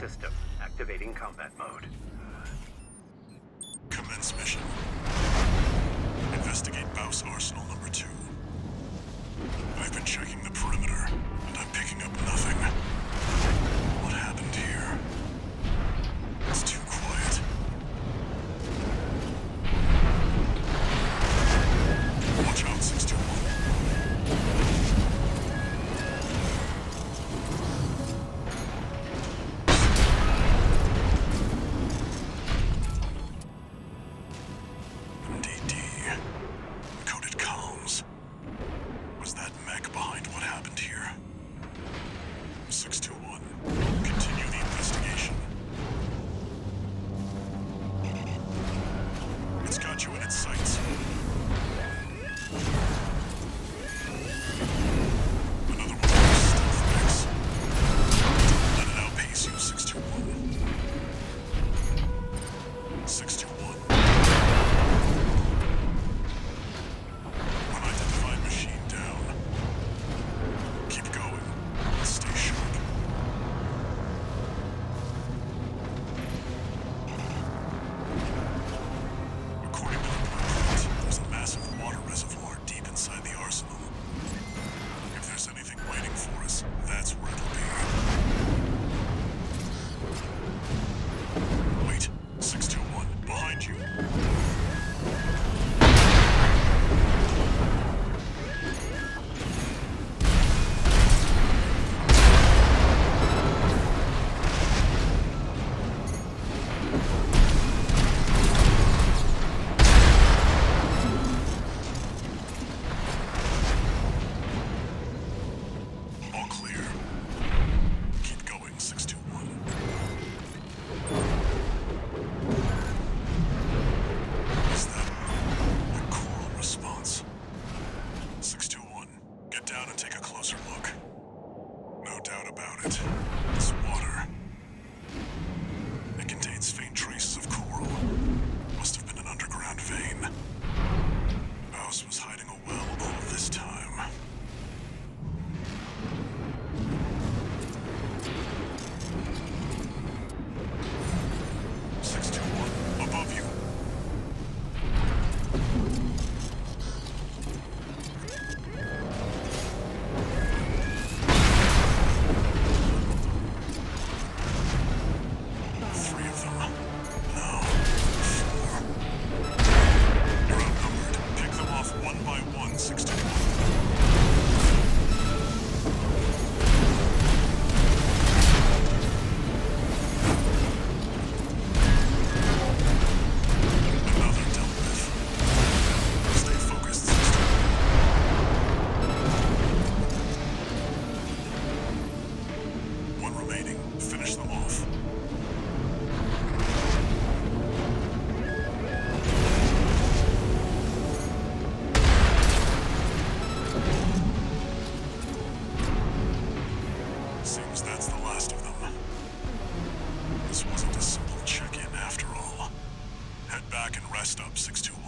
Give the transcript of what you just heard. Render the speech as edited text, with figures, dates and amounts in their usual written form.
system. Activating combat mode. Commence mission. Investigate Baus Arsenal number 2. I've been checking the perimeter, and I'm picking up nothing. What happened here? It's too quiet. Watch out, 621. MDD. Encoded comms. Was that mech behind what happened here? 621. Continue the investigation. It's got you in its sights. Another one of those stealth mechs. Don't let it outpace you, 621. 621. Unidentified machine down. Keep going. Stay sharp. According to the blueprint, there's a massive water reservoir deep inside the arsenal. If there's anything waiting for us, that's where it'll be. Wait, 621, behind you. All clear. Keep going, 621. Is that a coral response? 621, get down and take a closer look. No doubt about it. This water. It contains faint traces of coral. Must have been an underground vein. Baus was hiding a well all this time. Above you. Three of them. No. Four. You're outnumbered. Pick them off one by one, 621. Another dealt with. Stay focused, 621. One remaining. Finish them off. Seems that's the last of them. This wasn't a simple check-in after all. Head back and rest up, 621.